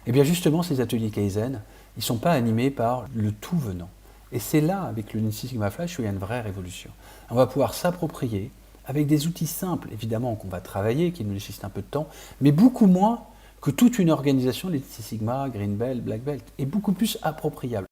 Eh bien justement, ces ateliers Kaizen, ils ne sont pas animés par le tout venant. Et c'est là, avec le Lean Six Sigma Flash, où il y a une vraie révolution. On va pouvoir s'approprier, avec des outils simples, évidemment, qu'on va travailler, qui nous nécessitent un peu de temps, mais beaucoup moins que toute une organisation, Lean Six Sigma, Green Belt, Black Belt, et beaucoup plus appropriable.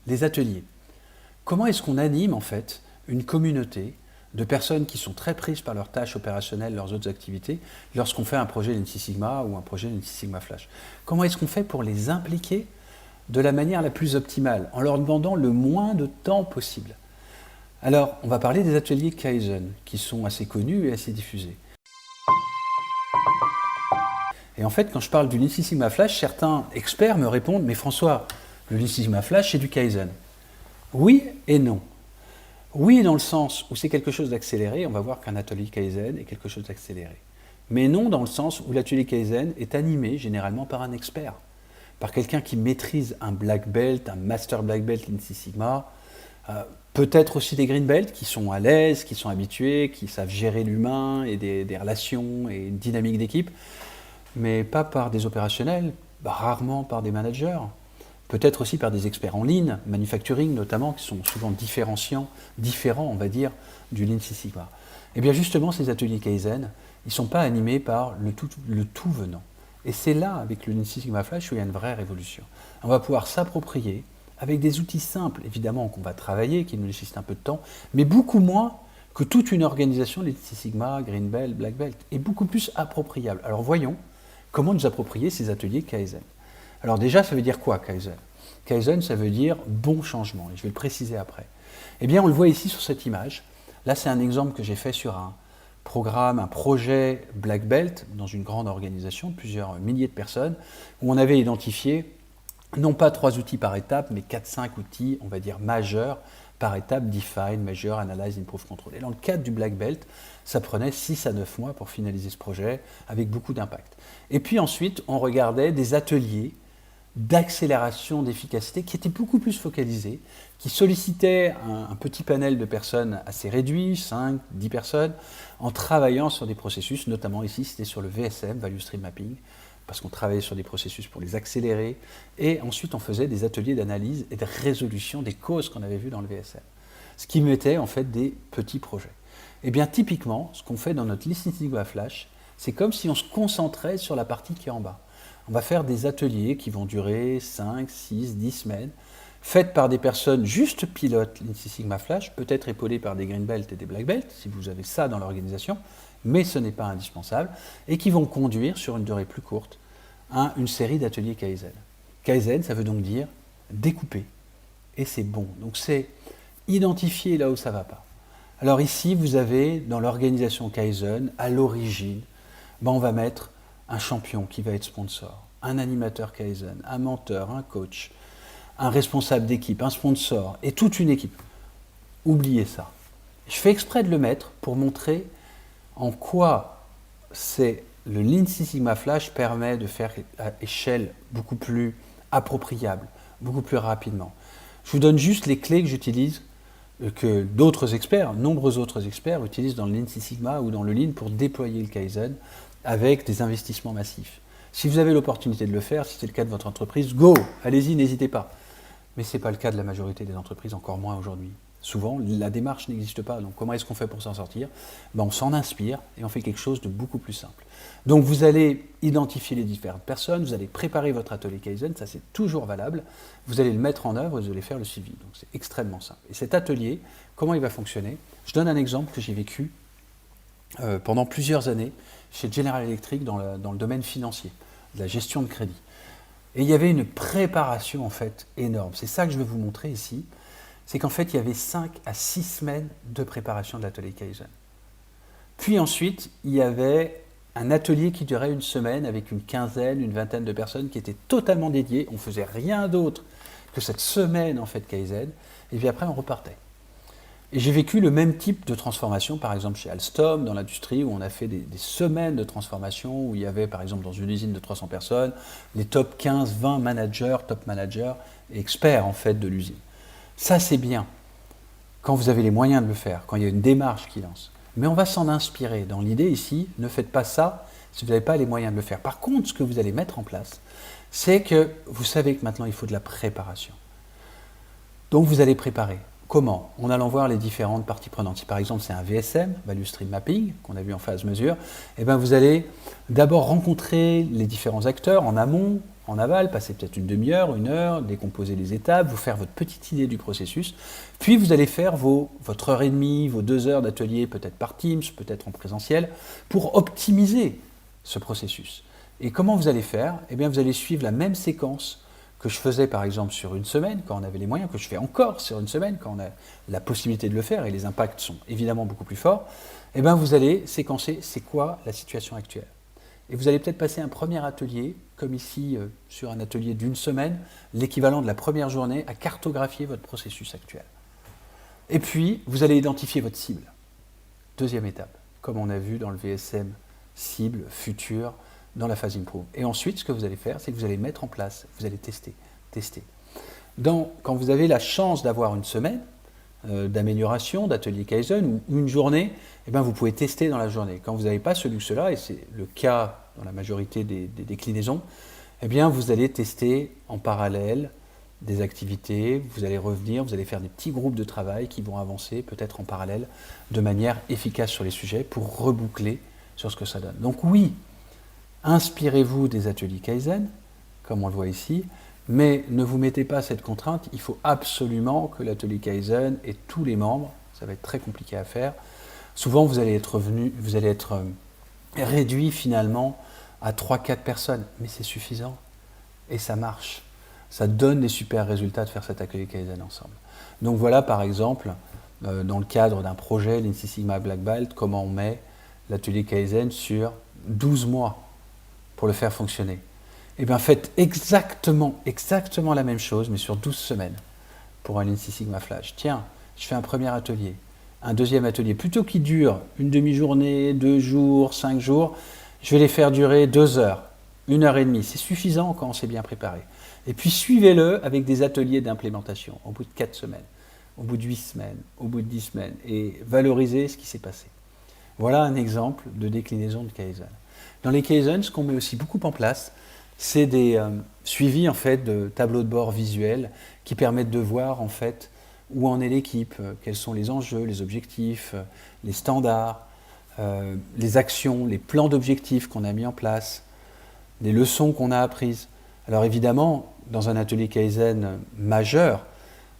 Les ateliers. Comment est-ce qu'on anime en fait une communauté de personnes qui sont très prises par leurs tâches opérationnelles, leurs autres activités, lorsqu'on fait un projet Lean Six Sigma ou un projet Lean Six Sigma Flash? Comment est-ce qu'on fait pour les impliquer de la manière la plus optimale, en leur demandant le moins de temps possible? Alors, on va parler des ateliers Kaizen, qui sont assez connus et assez diffusés. Et en fait, quand je parle du Lean Six Sigma Flash, certains experts me répondent « Mais François, le Lean Six Sigma Flash, c'est du Kaizen ». Oui et non. Oui, dans le sens où c'est quelque chose d'accéléré, on va voir qu'un atelier Kaizen est quelque chose d'accéléré. Mais non dans le sens où l'atelier Kaizen est animé généralement par un expert, par quelqu'un qui maîtrise un Black Belt, un Master Black Belt Lean Six Sigma, peut-être aussi des Green Belt qui sont à l'aise, qui sont habitués, qui savent gérer l'humain et des relations et une dynamique d'équipe, mais pas par des opérationnels, rarement par des managers. Peut-être aussi par des experts en lean, manufacturing notamment, qui sont souvent différents, on va dire, du Lean Six Sigma. Et bien justement, ces ateliers Kaizen, ils ne sont pas animés par le tout venant. Et c'est là, avec le Lean Six Sigma Flash, où il y a une vraie révolution. On va pouvoir s'approprier, avec des outils simples, évidemment, qu'on va travailler, qui nous nécessitent un peu de temps, mais beaucoup moins que toute une organisation, Lean Six Sigma, Green Belt, Black Belt, et beaucoup plus appropriable. Alors voyons comment nous approprier ces ateliers Kaizen. Alors déjà, ça veut dire quoi, Kaizen? Kaizen, ça veut dire bon changement, et je vais le préciser après. Eh bien, on le voit ici sur cette image. Là, c'est un exemple que j'ai fait sur un programme, un projet Black Belt dans une grande organisation de plusieurs milliers de personnes, où on avait identifié non pas 3 outils par étape, mais 4-5 outils, on va dire majeurs, par étape: Define, Measure, Analyze, Improve, Control. Et dans le cadre du Black Belt, ça prenait 6 à 9 mois pour finaliser ce projet, avec beaucoup d'impact. Et puis ensuite, on regardait des ateliers d'accélération d'efficacité qui étaient beaucoup plus focalisés, qui sollicitaient un petit panel de personnes assez réduit, 5, 10 personnes, en travaillant sur des processus, notamment ici c'était sur le VSM, Value Stream Mapping, parce qu'on travaillait sur des processus pour les accélérer, et ensuite on faisait des ateliers d'analyse et de résolution des causes qu'on avait vues dans le VSM, ce qui mettait en fait des petits projets. Et bien typiquement, ce qu'on fait dans notre Lean Six Sigma Flash, c'est comme si on se concentrait sur la partie qui est en bas. On va faire des ateliers qui vont durer 5, 6, 10 semaines, faits par des personnes juste pilotes Lean Six Sigma Flash, peut-être épaulées par des Green Belt et des Black Belt, si vous avez ça dans l'organisation, mais ce n'est pas indispensable, et qui vont conduire sur une durée plus courte une série d'ateliers Kaizen. Kaizen, ça veut donc dire découper, et c'est bon. Donc c'est identifier là où ça ne va pas. Alors ici, vous avez dans l'organisation Kaizen, à l'origine, on va mettre un champion qui va être sponsor, un animateur Kaizen, un menteur, un coach, un responsable d'équipe, un sponsor, et toute une équipe. Oubliez ça. Je fais exprès de le mettre pour montrer en quoi le Lean Six Sigma Flash permet de faire à échelle beaucoup plus appropriable, beaucoup plus rapidement. Je vous donne juste les clés que j'utilise, que d'autres experts, nombreux autres experts utilisent dans le Lean Six Sigma ou dans le Lean pour déployer le Kaizen avec des investissements massifs. Si vous avez l'opportunité de le faire, si c'est le cas de votre entreprise, go, allez-y, n'hésitez pas. Mais ce n'est pas le cas de la majorité des entreprises, encore moins aujourd'hui. Souvent, la démarche n'existe pas. Donc comment est-ce qu'on fait pour s'en sortir? On s'en inspire et on fait quelque chose de beaucoup plus simple. Donc vous allez identifier les différentes personnes, vous allez préparer votre atelier Kaizen, ça c'est toujours valable. Vous allez le mettre en œuvre et vous allez faire le suivi. Donc c'est extrêmement simple. Et cet atelier, comment il va fonctionner? Je donne un exemple que j'ai vécu pendant plusieurs années chez General Electric dans le domaine financier, de la gestion de crédit. Et il y avait une préparation en fait énorme. C'est ça que je vais vous montrer ici. C'est qu'en fait, il y avait 5 à 6 semaines de préparation de l'atelier Kaizen. Puis ensuite, il y avait un atelier qui durait une semaine avec une quinzaine, une vingtaine de personnes qui étaient totalement dédiées. On ne faisait rien d'autre que cette semaine en fait Kaizen. Et puis après, on repartait. Et j'ai vécu le même type de transformation, par exemple chez Alstom, dans l'industrie, où on a fait des semaines de transformation, où il y avait, par exemple, dans une usine de 300 personnes, les top 15, 20 managers, top managers, et experts, en fait, de l'usine. Ça, c'est bien, quand vous avez les moyens de le faire, quand il y a une démarche qui lance. Mais on va s'en inspirer. Dans l'idée ici, ne faites pas ça si vous n'avez pas les moyens de le faire. Par contre, ce que vous allez mettre en place, c'est que vous savez que maintenant, il faut de la préparation. Donc, vous allez préparer. Comment? En allant voir les différentes parties prenantes. Si par exemple c'est un VSM, Value Stream Mapping, qu'on a vu en phase mesure, eh bien vous allez d'abord rencontrer les différents acteurs en amont, en aval, passer peut-être une demi-heure, une heure, décomposer les étapes, vous faire votre petite idée du processus, puis vous allez faire votre heure et demie, vos 2 heures d'atelier, peut-être par Teams, peut-être en présentiel, pour optimiser ce processus. Et comment vous allez faire? Eh bien vous allez suivre la même séquence que je faisais par exemple sur une semaine, quand on avait les moyens, que je fais encore sur une semaine, quand on a la possibilité de le faire, et les impacts sont évidemment beaucoup plus forts, eh bien vous allez séquencer c'est quoi la situation actuelle. Et vous allez peut-être passer un premier atelier, comme ici sur un atelier d'une semaine, l'équivalent de la première journée, à cartographier votre processus actuel. Et puis, vous allez identifier votre cible. Deuxième étape, comme on a vu dans le VSM, cible, futur, dans la phase improve. Et ensuite, ce que vous allez faire, c'est que vous allez mettre en place, vous allez tester. Quand vous avez la chance d'avoir une semaine d'amélioration, d'atelier Kaizen, ou une journée, eh bien, vous pouvez tester dans la journée. Quand vous n'avez pas ce luxe-là, et c'est le cas dans la majorité des déclinaisons, eh bien, vous allez tester en parallèle des activités, vous allez revenir, vous allez faire des petits groupes de travail qui vont avancer peut-être en parallèle de manière efficace sur les sujets pour reboucler sur ce que ça donne. Donc oui, inspirez-vous des ateliers Kaizen, comme on le voit ici, mais ne vous mettez pas cette contrainte, il faut absolument que l'atelier Kaizen ait tous les membres, ça va être très compliqué à faire. Souvent, vous allez être réduit finalement à 3-4 personnes, mais c'est suffisant et ça marche. Ça donne des super résultats de faire cet atelier Kaizen ensemble. Donc voilà par exemple, dans le cadre d'un projet, l'In Sigma Black Belt, comment on met l'atelier Kaizen sur 12 mois pour le faire fonctionner. Eh bien, faites exactement la même chose, mais sur 12 semaines pour un Lean Six Sigma Flash. Tiens, je fais un premier atelier, un deuxième atelier. Plutôt qu'il dure une demi-journée, 2 jours, 5 jours, je vais les faire durer 2 heures, 1 heure et demie. C'est suffisant quand on s'est bien préparé. Et puis, suivez-le avec des ateliers d'implémentation au bout de 4 semaines, au bout de 8 semaines, au bout de 10 semaines, et valorisez ce qui s'est passé. Voilà un exemple de déclinaison de Kaizen. Dans les Kaizen, ce qu'on met aussi beaucoup en place, c'est des suivis en fait, de tableaux de bord visuels qui permettent de voir en fait, où en est l'équipe, quels sont les enjeux, les objectifs, les standards, les actions, les plans d'objectifs qu'on a mis en place, les leçons qu'on a apprises. Alors évidemment, dans un atelier Kaizen majeur,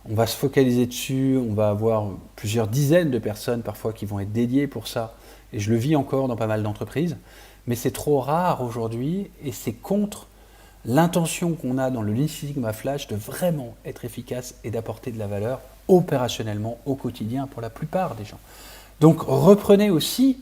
on va se focaliser dessus, on va avoir plusieurs dizaines de personnes parfois qui vont être dédiées pour ça. Et je le vis encore dans pas mal d'entreprises. Mais c'est trop rare aujourd'hui et c'est contre l'intention qu'on a dans le Lean Six Sigma Flash de vraiment être efficace et d'apporter de la valeur opérationnellement au quotidien pour la plupart des gens. Donc reprenez aussi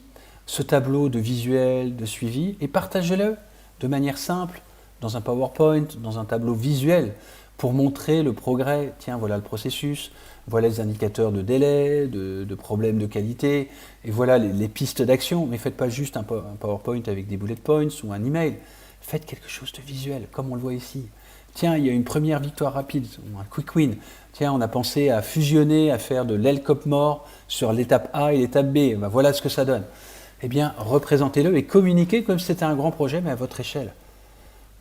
ce tableau de visuel, de suivi et partagez-le de manière simple dans un PowerPoint, dans un tableau visuel pour montrer le progrès. Tiens, voilà le processus, voilà les indicateurs de délai, de problèmes de qualité, et voilà les pistes d'action. Mais faites pas juste un PowerPoint avec des bullet points ou un email. Faites quelque chose de visuel, comme on le voit ici. Tiens, il y a une première victoire rapide, ou un quick win. Tiens, on a pensé à fusionner, à faire de l'ELCOP-MOR sur l'étape A et l'étape B. Ben voilà ce que ça donne. Eh bien, représentez-le et communiquez comme si c'était un grand projet, mais à votre échelle.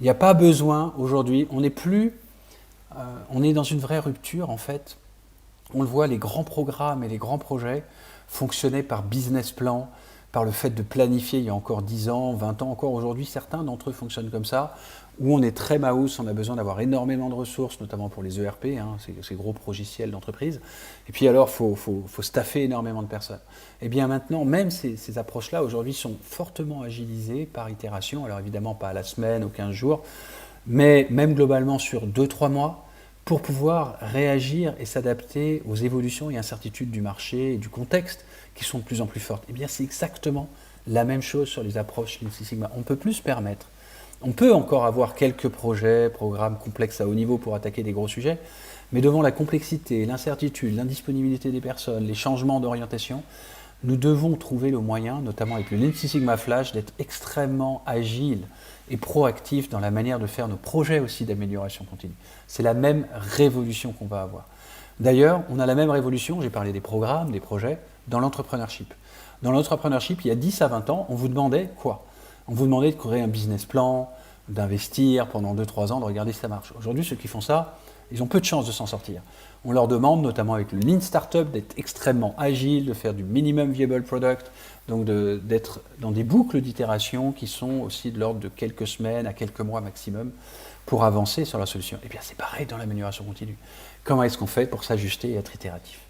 Il n'y a pas besoin aujourd'hui, on est dans une vraie rupture en fait. On le voit, les grands programmes et les grands projets fonctionnaient par business plan, par le fait de planifier il y a encore 10 ans, 20 ans, encore aujourd'hui, certains d'entre eux fonctionnent comme ça, où on est très mouse, on a besoin d'avoir énormément de ressources, notamment pour les ERP, ces gros logiciels d'entreprise. Et puis alors, il faut staffer énormément de personnes. Et bien maintenant, même ces approches-là, aujourd'hui, sont fortement agilisées par itération, alors évidemment pas à la semaine, aux 15 jours, mais même globalement sur 2-3 mois, pour pouvoir réagir et s'adapter aux évolutions et incertitudes du marché et du contexte qui sont de plus en plus fortes. Eh bien, c'est exactement la même chose sur les approches Lean Six Sigma. On ne peut plus se permettre. On peut encore avoir quelques projets, programmes complexes à haut niveau pour attaquer des gros sujets, Mais devant la complexité, l'incertitude, l'indisponibilité des personnes, les changements d'orientation, nous devons trouver le moyen, notamment avec le Lean Six Sigma Flash, d'être extrêmement agile et proactif dans la manière de faire nos projets aussi d'amélioration continue. C'est la même révolution qu'on va avoir. D'ailleurs, on a la même révolution, j'ai parlé des programmes, des projets, dans l'entrepreneurship. Dans l'entrepreneurship, il y a 10 à 20 ans, on vous demandait quoi? On vous demandait de créer un business plan, d'investir pendant 2-3 ans, de regarder si ça marche. Aujourd'hui, ceux qui font ça, ils ont peu de chances de s'en sortir. On leur demande, notamment avec le Lean Startup, d'être extrêmement agile, de faire du minimum viable product, donc d'être dans des boucles d'itération qui sont aussi de l'ordre de quelques semaines à quelques mois maximum pour avancer sur la solution. Et bien c'est pareil dans l'amélioration continue. Comment est-ce qu'on fait pour s'ajuster et être itératif?